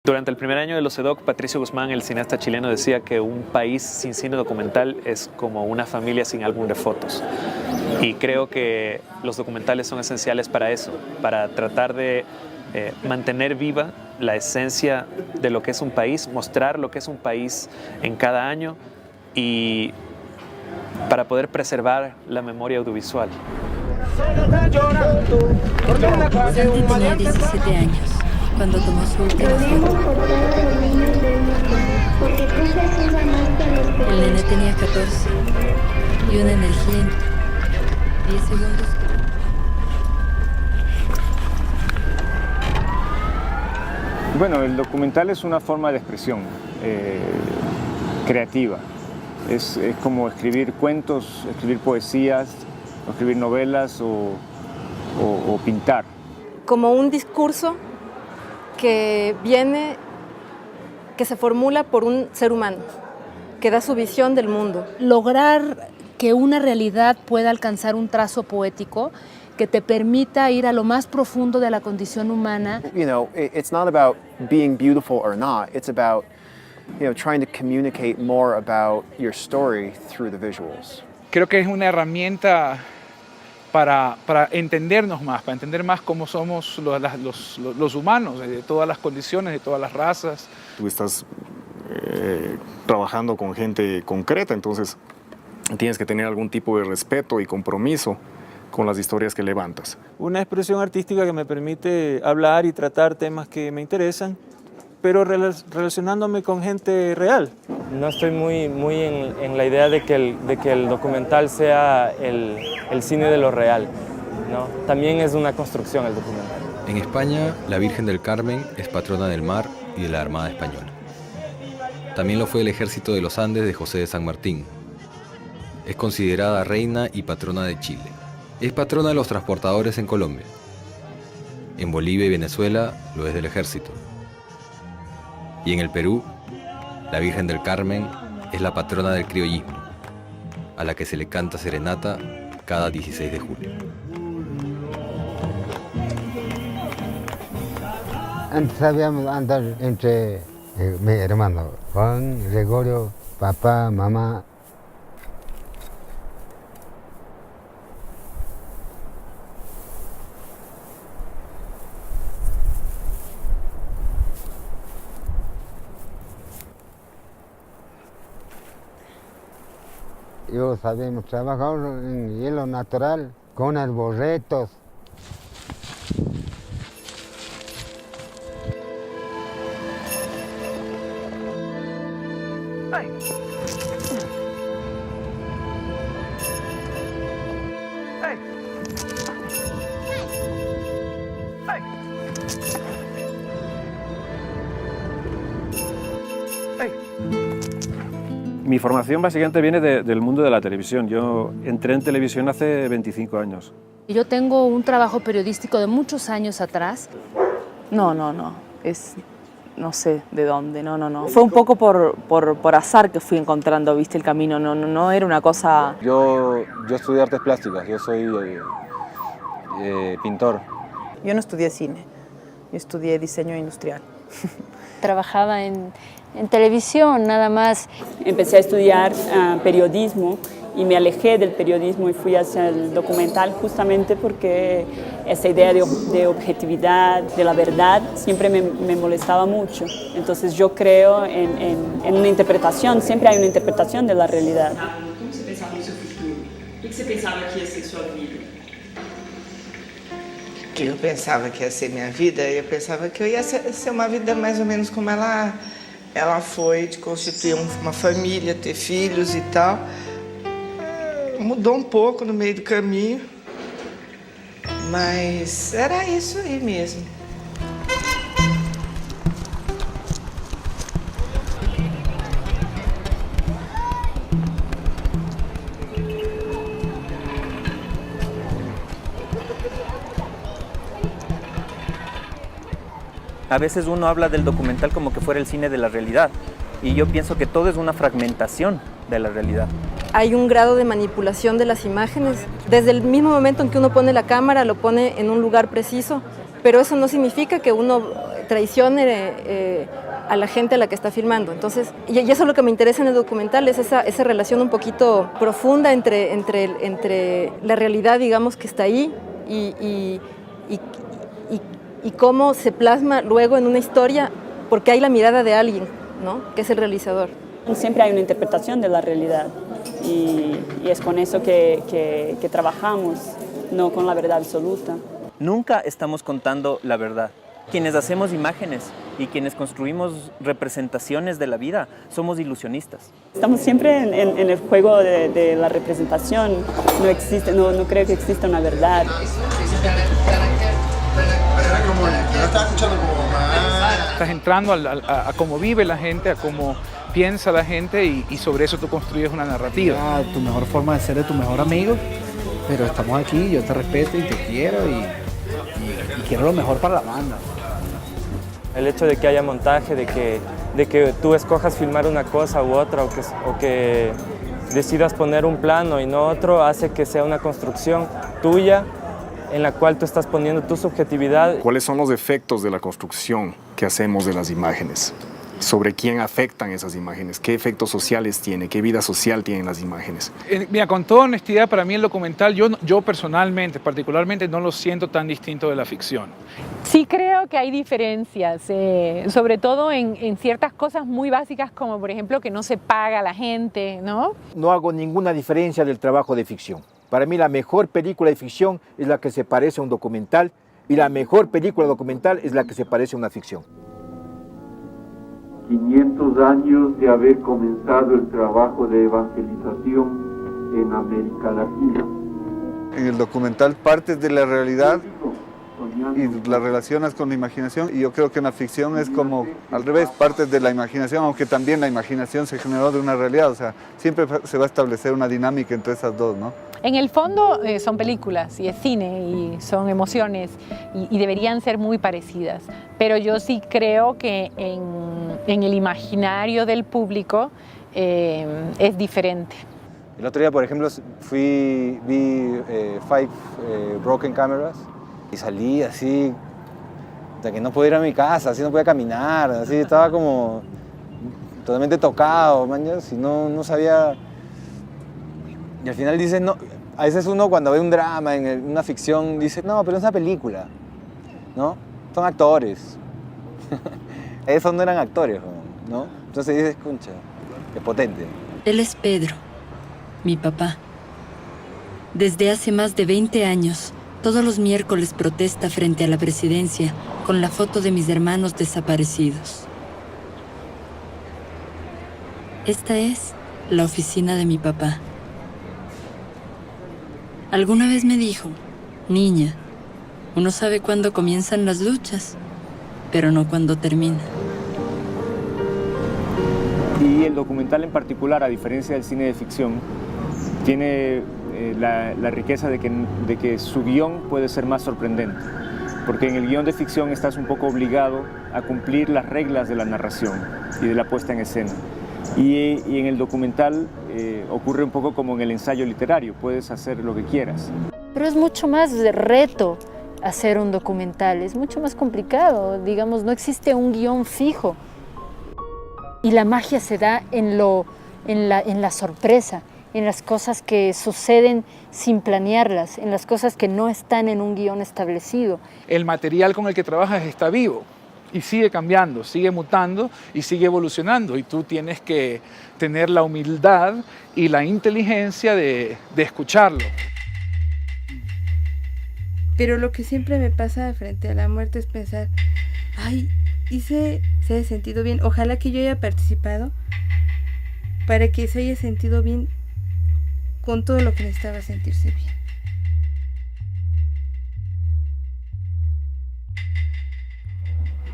Durante el primer año de los EDOC, Patricio Guzmán, el cineasta chileno, decía que un país sin cine documental es como una familia sin álbum de fotos. Y creo que los documentales son esenciales para eso, para tratar de mantener viva la esencia de lo que es un país, mostrar lo que es un país en cada año y para poder preservar la memoria audiovisual. Santi tenía 17 años cuando tomó su última foto. El nene tenía 14 y una energía en 10 segundos. Bueno, el documental es una forma de expresión creativa. Es como escribir cuentos, escribir poesías, o escribir novelas o pintar. Como un discurso que se formula por un ser humano, que da su visión del mundo. Lograr que una realidad pueda alcanzar un trazo poético que te permita ir a lo más profundo de la condición humana. You know, it's not about being beautiful or not. It's about, trying to communicate more about your story through the visuals. Creo que es una herramienta para entendernos más, para entender más cómo somos los humanos, de todas las condiciones, de todas las razas. Tú estás trabajando con gente concreta, entonces tienes que tener algún tipo de respeto y compromiso con las historias que levantas. Una expresión artística que me permite hablar y tratar temas que me interesan, pero relacionándome con gente real. No estoy muy en la idea de que el documental sea el cine de lo real, ¿no? También es una construcción el documental. En España, la Virgen del Carmen es patrona del mar y de la Armada Española. También lo fue el Ejército de los Andes de José de San Martín. Es considerada reina y patrona de Chile. Es patrona de los transportadores en Colombia. En Bolivia y Venezuela lo es del Ejército. Y en el Perú, la Virgen del Carmen es la patrona del criollismo, a la que se le canta serenata cada 16 de julio. Antes sabíamos andar entre mis hermanos, Juan, Gregorio, papá, mamá. Yo sabemos trabajar en hielo natural, con arboretos. Ay. Ay. Ay. Ay. Mi formación básicamente viene del mundo de la televisión. Yo entré en televisión hace 25 años. Yo tengo un trabajo periodístico de muchos años atrás. No. No sé de dónde, no. Fue un poco por azar que fui encontrando, viste, el camino, no era una cosa... Yo estudié artes plásticas, yo soy pintor. Yo no estudié cine, yo estudié diseño industrial. Trabajaba en televisión, nada más. Empecé a estudiar periodismo y me alejé del periodismo y fui hacia el documental justamente porque esa idea de objetividad, de la verdad, siempre me molestaba mucho. Entonces yo creo en una interpretación, siempre hay una interpretación de la realidad. ¿Cómo se pensaba en su futuro? ¿Qué se pensaba que ia ser sua vida? Que eu pensava que ia ser minha vida, eu pensava que eu ia ser uma vida mais ou menos como ela foi, de constituir uma família, ter filhos e tal. Mudou um pouco no meio do caminho, mas era isso aí mesmo. A veces uno habla del documental como que fuera el cine de la realidad, y yo pienso que todo es una fragmentación de la realidad. Hay un grado de manipulación de las imágenes. Desde el mismo momento en que uno pone la cámara, lo pone en un lugar preciso, pero eso no significa que uno traicione a la gente a la que está filmando. Entonces, y eso es lo que me interesa en el documental, es esa relación un poquito profunda entre la realidad, digamos, que está ahí y cómo se plasma luego en una historia, porque hay la mirada de alguien, ¿no? Que es el realizador. Siempre hay una interpretación de la realidad y es con eso que trabajamos, no con la verdad absoluta. Nunca estamos contando la verdad. Quienes hacemos imágenes y quienes construimos representaciones de la vida somos ilusionistas. Estamos siempre en el juego de la representación. No creo que exista una verdad. Estás entrando a cómo vive la gente, a cómo piensa la gente y sobre eso tú construyes una narrativa. Tu mejor forma de ser de tu mejor amigo, pero estamos aquí, yo te respeto y te quiero y quiero lo mejor para la banda. El hecho de que haya montaje, de que tú escojas filmar una cosa u otra o que decidas poner un plano y no otro, hace que sea una construcción tuya en la cual tú estás poniendo tu subjetividad. ¿Cuáles son los efectos de la construcción que hacemos de las imágenes? ¿Sobre quién afectan esas imágenes? ¿Qué efectos sociales tiene? ¿Qué vida social tienen las imágenes? Mira, con toda honestidad, para mí el documental, yo personalmente, particularmente, no lo siento tan distinto de la ficción. Sí creo que hay diferencias, sobre todo en ciertas cosas muy básicas, como por ejemplo que no se paga a la gente, ¿no? No hago ninguna diferencia del trabajo de ficción. Para mí la mejor película de ficción es la que se parece a un documental y la mejor película documental es la que se parece a una ficción. 500 años de haber comenzado el trabajo de evangelización en América Latina. En el documental partes de la realidad y la relacionas con la imaginación, y yo creo que en la ficción es como al revés, partes de la imaginación, aunque también la imaginación se generó de una realidad, o sea, siempre se va a establecer una dinámica entre esas dos, ¿no? En el fondo son películas y es cine y son emociones y deberían ser muy parecidas, pero yo sí creo que en el imaginario del público es diferente. El otro día, por ejemplo, vi Five Broken Cameras y salí así, de que no podía ir a mi casa, así no podía caminar, así estaba como totalmente tocado, mañas, y no sabía. Y al final dices, no, a veces uno cuando ve un drama, en una ficción, dice, no, pero es una película, ¿no? Son actores. Esos no eran actores, ¿no? Entonces dices, concha, qué potente. Él es Pedro, mi papá. Desde hace más de 20 años, todos los miércoles protesta frente a la presidencia con la foto de mis hermanos desaparecidos. Esta es la oficina de mi papá. Alguna vez me dijo, niña, uno sabe cuándo comienzan las luchas, pero no cuándo termina. Y el documental en particular, a diferencia del cine de ficción, tiene la riqueza de que su guión puede ser más sorprendente, porque en el guión de ficción estás un poco obligado a cumplir las reglas de la narración y de la puesta en escena. Y en el documental ocurre un poco como en el ensayo literario, puedes hacer lo que quieras. Pero es mucho más de reto hacer un documental, es mucho más complicado, digamos, no existe un guión fijo. Y la magia se da en la sorpresa, en las cosas que suceden sin planearlas, en las cosas que no están en un guión establecido. El material con el que trabajas está vivo y sigue cambiando, sigue mutando y sigue evolucionando, y tú tienes que tener la humildad y la inteligencia de escucharlo. Pero lo que siempre me pasa frente a la muerte es pensar, ay, se haya sentido bien, ojalá que yo haya participado para que se haya sentido bien con todo lo que necesitaba sentirse bien.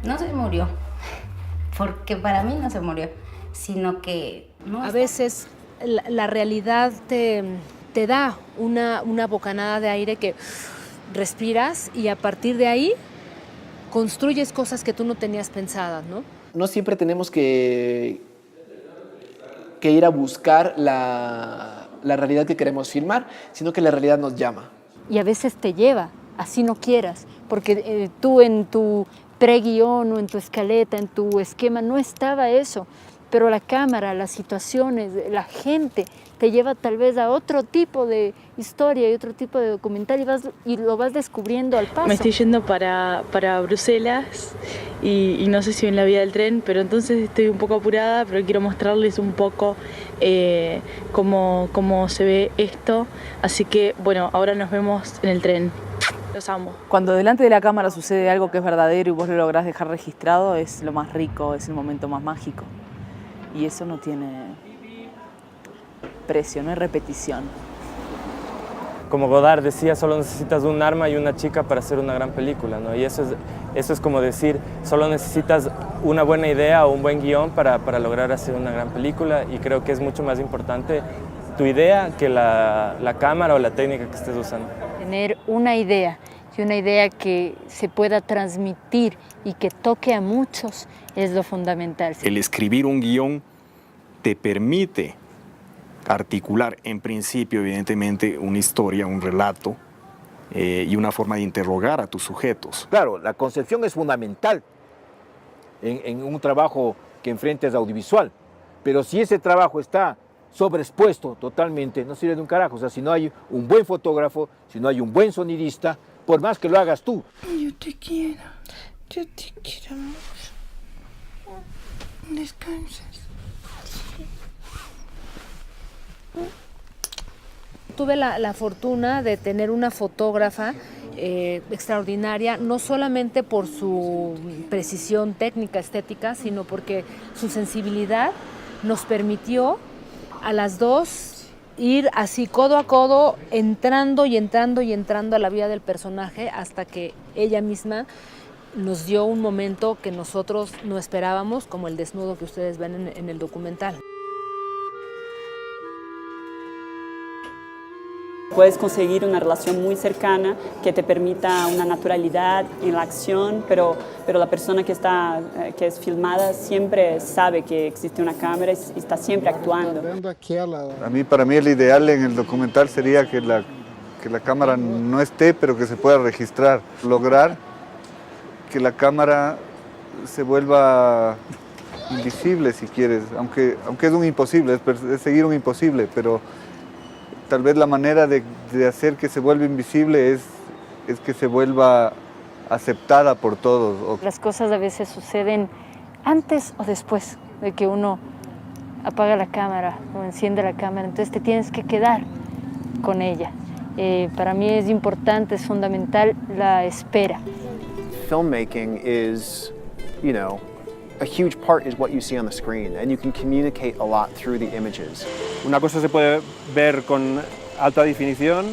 No se murió, porque para mí no se murió, sino que... No, a veces la realidad te da una bocanada de aire que respiras y a partir de ahí construyes cosas que tú no tenías pensadas, ¿no? No siempre tenemos que ir a buscar la realidad que queremos filmar, sino que la realidad nos llama. Y a veces te lleva, así no quieras, porque tú en tu preguión o en tu escaleta, en tu esquema, no estaba eso. Pero la cámara, las situaciones, la gente te lleva tal vez a otro tipo de historia y otro tipo de documental y lo vas descubriendo al paso. Me estoy yendo para Bruselas y no sé si en la vía del tren, pero entonces estoy un poco apurada, pero quiero mostrarles un poco cómo se ve esto. Así que bueno, ahora nos vemos en el tren. Los amo. Cuando delante de la cámara sucede algo que es verdadero y vos lo lográs dejar registrado, es lo más rico, es el momento más mágico. Y eso no tiene precio, no hay repetición. Como Godard decía, solo necesitas un arma y una chica para hacer una gran película, ¿no? Y eso es como decir, solo necesitas una buena idea o un buen guión para lograr hacer una gran película, y creo que es mucho más importante tu idea que la cámara o la técnica que estés usando. Tener una idea, y una idea que se pueda transmitir y que toque a muchos es lo fundamental. El escribir un guión te permite articular, en principio, evidentemente, una historia, un relato y una forma de interrogar a tus sujetos. Claro, la concepción es fundamental en un trabajo que enfrentes audiovisual, pero si ese trabajo está sobreexpuesto totalmente, no sirve de un carajo. O sea, si no hay un buen fotógrafo, si no hay un buen sonidista, por más que lo hagas tú. Yo te quiero mucho. Descansas. Tuve la fortuna de tener una fotógrafa extraordinaria, no solamente por su precisión técnica, estética, sino porque su sensibilidad nos permitió a las dos ir así codo a codo, entrando y entrando y entrando a la vida del personaje hasta que ella misma nos dio un momento que nosotros no esperábamos, como el desnudo que ustedes ven en el documental. Puedes conseguir una relación muy cercana que te permita una naturalidad en la acción, pero la persona que es filmada siempre sabe que existe una cámara y está siempre actuando. Para mí el ideal en el documental sería que la cámara no esté, pero que se pueda registrar. Lograr que la cámara se vuelva invisible, si quieres, aunque es un imposible, es seguir un imposible, pero tal vez la manera de hacer que se vuelva invisible es que se vuelva aceptada por todos. Las cosas a veces suceden antes o después de que uno apaga la cámara o enciende la cámara, entonces te tienes que quedar con ella. Para mí es importante, es fundamental la espera. Filmmaking is, a huge part is what you see on the screen, and you can communicate a lot through the images. Una cosa se puede ver con alta definición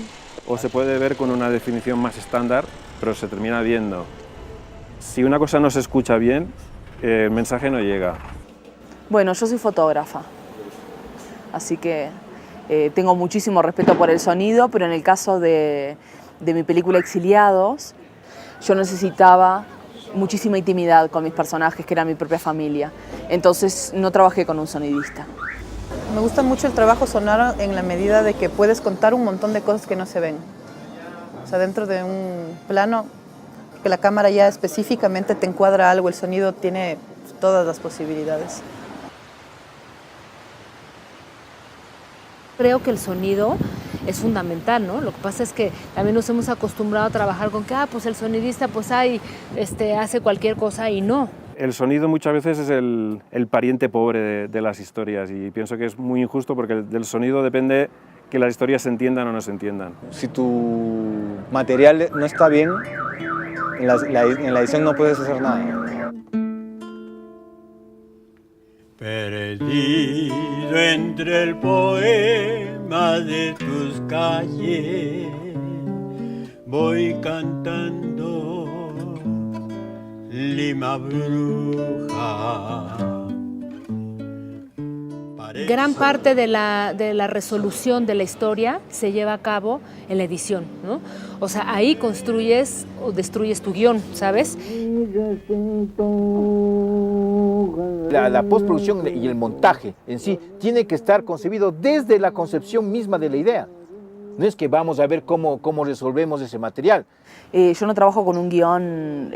o se puede ver con una definición más estándar, pero se termina viendo. Si una cosa no se escucha bien, el mensaje no llega. Bueno, yo soy fotógrafa, así que tengo muchísimo respeto por el sonido, pero en el caso de mi película Exiliados, yo necesitaba muchísima intimidad con mis personajes, que era mi propia familia. Entonces no trabajé con un sonidista. Me gusta mucho el trabajo sonoro en la medida de que puedes contar un montón de cosas que no se ven. O sea, dentro de un plano que la cámara ya específicamente te encuadra algo, el sonido tiene todas las posibilidades. Creo que el sonido es fundamental, ¿no? Lo que pasa es que también nos hemos acostumbrado a trabajar con que, pues el sonidista pues hace cualquier cosa y no. El sonido muchas veces es el pariente pobre de las historias, y pienso que es muy injusto porque del sonido depende que las historias se entiendan o no se entiendan. Si tu material no está bien, en la edición no puedes hacer nada. Perdido entre el poema de tus calles, voy cantando Lima Bruja. Gran parte de la resolución de la historia se lleva a cabo en la edición, ¿no? O sea, ahí construyes o destruyes tu guión, ¿sabes? La postproducción y el montaje en sí tiene que estar concebido desde la concepción misma de la idea. No es que vamos a ver cómo resolvemos ese material. Yo no trabajo con un guión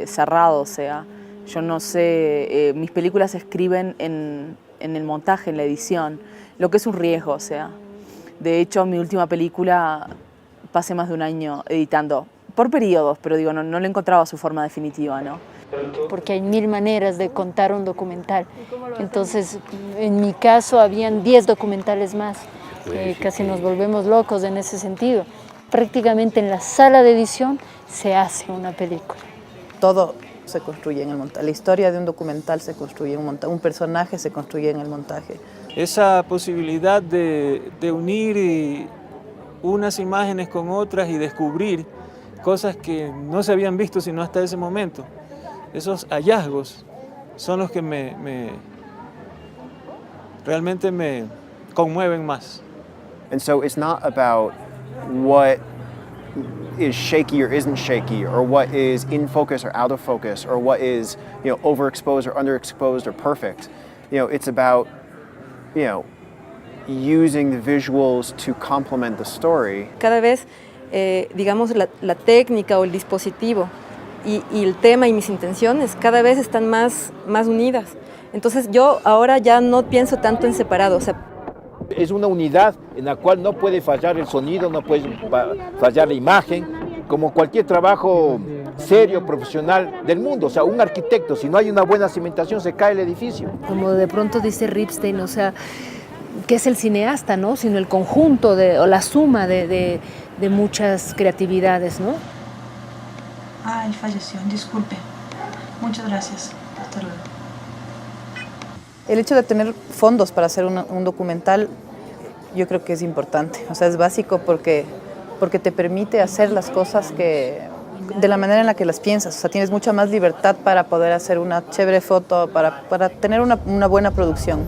cerrado, o sea, yo no sé, mis películas se escriben en el montaje, en la edición, lo que es un riesgo, o sea. De hecho, mi última película pasé más de un año editando, por periodos, pero digo, no le encontraba su forma definitiva, ¿no? Porque hay 1000 maneras de contar un documental. Entonces, en mi caso, habían 10 documentales más. Casi nos volvemos locos en ese sentido. Prácticamente en la sala de edición se hace una película. Todo se construye en el montaje. La historia de un documental se construye en un montaje. Un personaje se construye en el montaje. Esa posibilidad de unir unas imágenes con otras y descubrir cosas que no se habían visto sino hasta ese momento. Esos hallazgos son los que realmente me conmueven más. And so it's not about what is shaky or isn't shaky, or what is in focus or out of focus, or what is, overexposed or underexposed or perfect. It's about, using the visuals to complement the story. Cada vez, digamos, la técnica o el dispositivo y el tema y mis intenciones cada vez están más unidas. Entonces yo ahora ya no pienso tanto en separado. O sea, es una unidad en la cual no puede fallar el sonido, no puede fallar la imagen, como cualquier trabajo serio, profesional del mundo. O sea, un arquitecto, si no hay una buena cimentación, se cae el edificio. Como de pronto dice Ripstein, o sea, que es el cineasta, ¿no? Sino el conjunto o la suma de muchas creatividades, ¿no? Ay, falleció, disculpe. Muchas gracias. Hasta luego. El hecho de tener fondos para hacer un documental, yo creo que es importante. O sea, es básico porque te permite hacer las cosas de la manera en la que las piensas. O sea, tienes mucha más libertad para poder hacer una chévere foto, para tener una buena producción.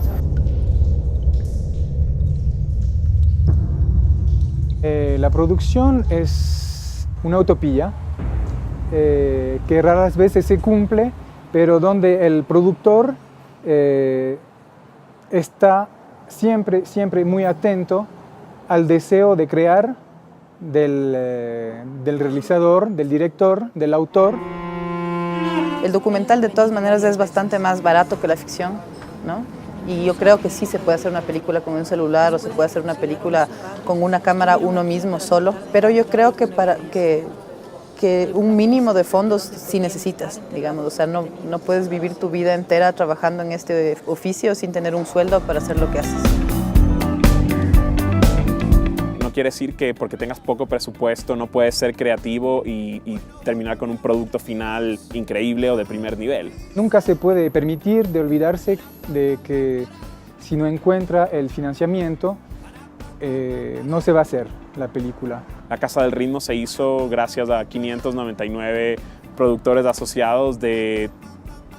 La producción es una utopía que raras veces se cumple, pero donde el productor está siempre muy atento al deseo de crear del realizador, del director, del autor. El documental de todas maneras es bastante más barato que la ficción, ¿no? Y yo creo que sí se puede hacer una película con un celular o se puede hacer una película con una cámara uno mismo solo, pero yo creo que un mínimo de fondos sí necesitas, digamos, o sea, no puedes vivir tu vida entera trabajando en este oficio sin tener un sueldo para hacer lo que haces. No quiere decir que porque tengas poco presupuesto no puedes ser creativo y terminar con un producto final increíble o de primer nivel. Nunca se puede permitir de olvidarse de que si no encuentra el financiamiento, no se va a hacer la película. La Casa del Ritmo se hizo gracias a 599 productores asociados de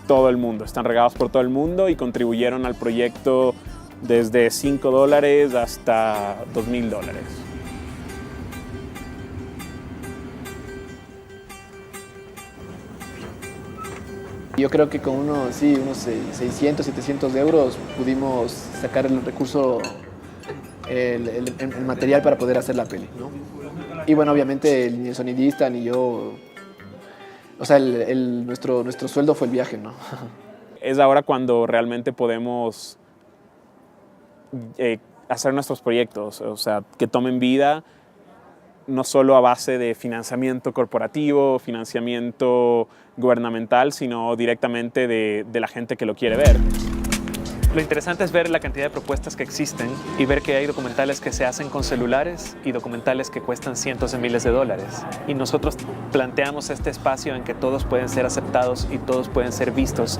todo el mundo. Están regados por todo el mundo y contribuyeron al proyecto desde $5 hasta $2,000. Yo creo que con unos 600, 700 euros pudimos sacar el recurso, el material para poder hacer la peli, ¿no? Y bueno, obviamente ni el sonidista ni yo, o sea, nuestro sueldo fue el viaje, ¿no? Es ahora cuando realmente podemos hacer nuestros proyectos, o sea, que tomen vida no solo a base de financiamiento corporativo, financiamiento gubernamental, sino directamente de la gente que lo quiere ver. Lo interesante es ver la cantidad de propuestas que existen y ver que hay documentales que se hacen con celulares y documentales que cuestan cientos de miles de dólares. Y nosotros planteamos este espacio en que todos pueden ser aceptados y todos pueden ser vistos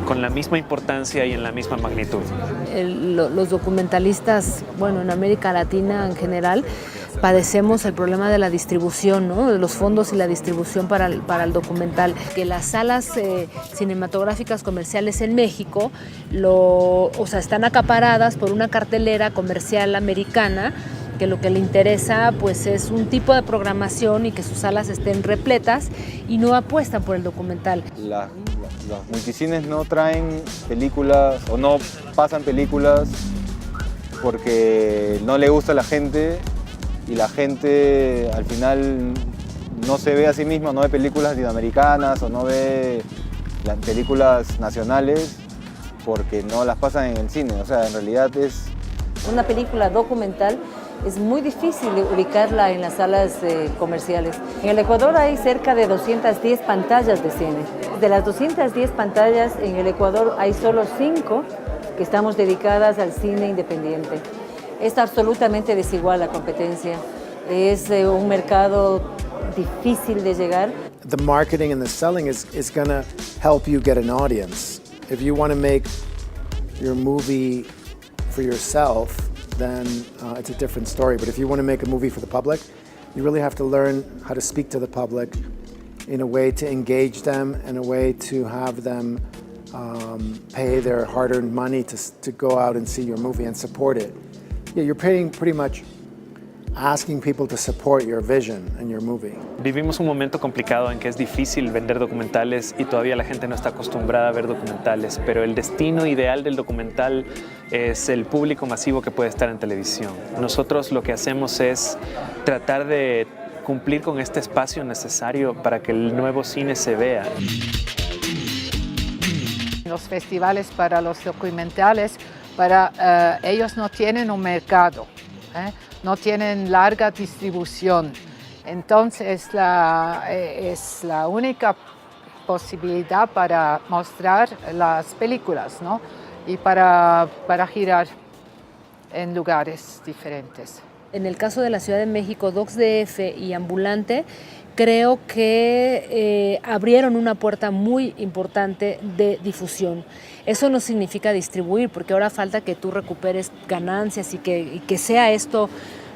con la misma importancia y en la misma magnitud. Los documentalistas, bueno, en América Latina en general, padecemos el problema de la distribución, ¿no? De los fondos y la distribución para el documental. Que las salas cinematográficas comerciales en México están acaparadas por una cartelera comercial americana que lo que le interesa pues es un tipo de programación y que sus salas estén repletas y no apuestan por el documental. Los multicines no traen películas o no pasan películas porque no le gusta a la gente y la gente al final no se ve a sí misma, no ve películas latinoamericanas o no ve las películas nacionales porque no las pasan en el cine. O sea, en realidad es... Una película documental es muy difícil ubicarla en las salas comerciales. En el Ecuador hay cerca de 210 pantallas de cine. De las 210 pantallas en el Ecuador hay solo 5 que estamos dedicadas al cine independiente. Es absolutamente desigual la competencia. Es un mercado difícil de llegar. The marketing and the selling is going to help you get an audience. If you want to make your movie for yourself, then it's a different story. But if you want to make a movie for the public, you really have to learn how to speak to the public in a way to engage them, in a way to have them pay their hard-earned money to go out and see your movie and support it. Yeah, you're paying pretty much asking people to support your vision and your movie. Vivimos un momento complicado en que es difícil vender documentales y todavía la gente no está acostumbrada a ver documentales, pero el destino ideal del documental es el público masivo que puede estar en televisión. Nosotros lo que hacemos es tratar de cumplir con este espacio necesario para que el nuevo cine se vea. Los festivales para los documentales, ellos no tienen un mercado, no tienen larga distribución. Entonces es la única posibilidad para mostrar las películas, ¿no? Y para girar en lugares diferentes. En el caso de la Ciudad de México, DocsDF y Ambulante, creo que abrieron una puerta muy importante de difusión. Eso no significa distribuir, porque ahora falta que tú recuperes ganancias y que sea esto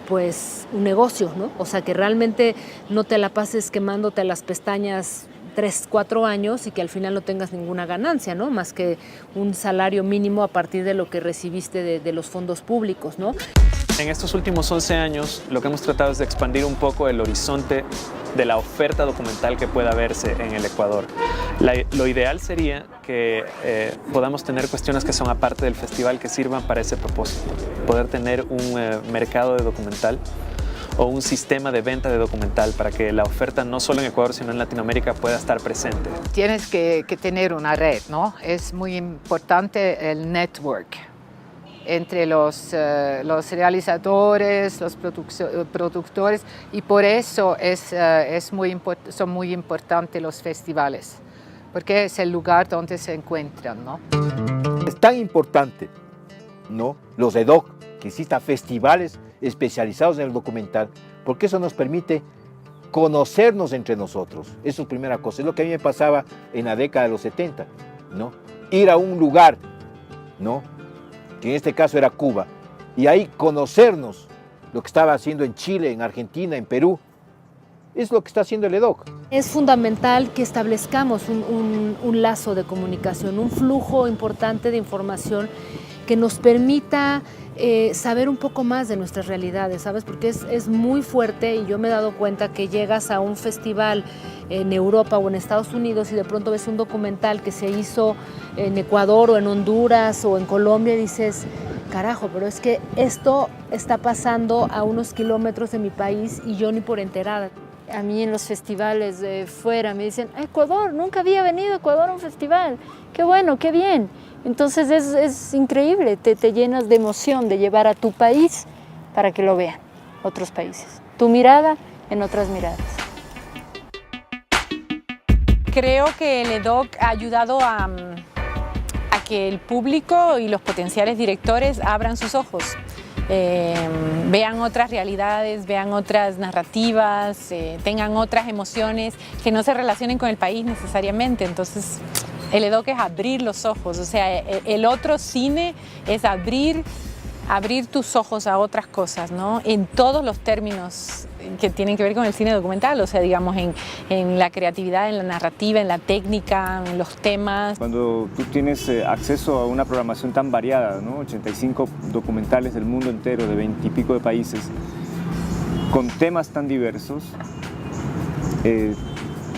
pues un negocio, ¿no? O sea, que realmente no te la pases quemándote las pestañas 3, 4 años y que al final no tengas ninguna ganancia, ¿no? Más que un salario mínimo a partir de lo que recibiste de los fondos públicos, ¿no? En estos últimos 11 años, lo que hemos tratado es de expandir un poco el horizonte de la oferta documental que pueda verse en el Ecuador. Lo ideal sería que podamos tener cuestiones que son aparte del festival que sirvan para ese propósito. Poder tener un mercado de documental o un sistema de venta de documental para que la oferta no solo en Ecuador sino en Latinoamérica pueda estar presente. Tienes que tener una red, ¿no? Es muy importante el network entre los realizadores, los productores, y por eso son muy importantes los festivales, porque es el lugar donde se encuentran, ¿no? Es tan importante, ¿no?, los EDOC, que existan festivales especializados en el documental, porque eso nos permite conocernos entre nosotros. Eso es primera cosa. Es lo que a mí me pasaba en la década de los 70, ¿no? Ir a un lugar, ¿no?, que en este caso era Cuba, y ahí conocernos lo que estaba haciendo en Chile, en Argentina, en Perú. Es lo que está haciendo el EDOC. Es fundamental que establezcamos un lazo de comunicación, un flujo importante de información que nos permita saber un poco más de nuestras realidades, ¿sabes? Porque es muy fuerte, y yo me he dado cuenta que llegas a un festival en Europa o en Estados Unidos y de pronto ves un documental que se hizo en Ecuador o en Honduras o en Colombia y dices, carajo, pero es que esto está pasando a unos kilómetros de mi país y yo ni por enterada. A mí en los festivales de fuera me dicen, Ecuador, nunca había venido a Ecuador a un festival, qué bueno, qué bien. Entonces es increíble, te llenas de emoción de llevar a tu país para que lo vean otros países. Tu mirada en otras miradas. Creo que el EDOC ha ayudado a que el público y los potenciales directores abran sus ojos. Vean otras realidades, vean otras narrativas, tengan otras emociones que no se relacionen con el país necesariamente. Entonces, el EDOC es abrir los ojos, o sea, el otro cine es abrir tus ojos a otras cosas, ¿no? En todos los términos que tienen que ver con el cine documental, o sea, digamos, en la creatividad, en la narrativa, en la técnica, en los temas. Cuando tú tienes acceso a una programación tan variada, ¿no? 85 documentales del mundo entero, de 20 y pico de países, con temas tan diversos,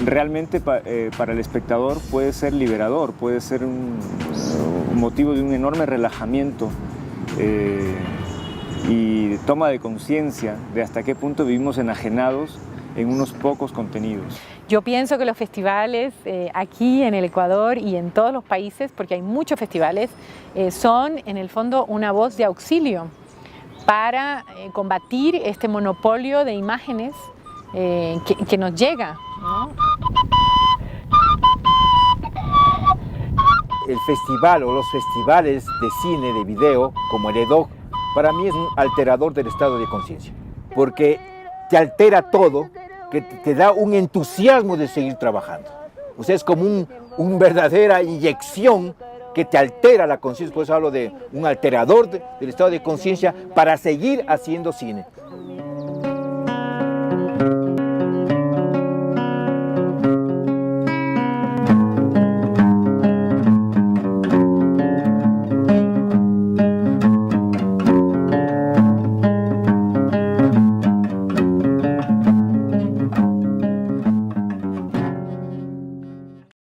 realmente para el espectador puede ser liberador, puede ser un motivo de un enorme relajamiento y de toma de conciencia de hasta qué punto vivimos enajenados en unos pocos contenidos. Yo pienso que los festivales aquí en el Ecuador y en todos los países, porque hay muchos festivales, son en el fondo una voz de auxilio para combatir este monopolio de imágenes que nos llega, ¿no? El festival o los festivales de cine, de video, como el EDOC, para mí es un alterador del estado de conciencia, porque te altera todo, que te da un entusiasmo de seguir trabajando. O sea, es como una verdadera inyección que te altera la conciencia, por eso hablo de un alterador del estado de conciencia para seguir haciendo cine.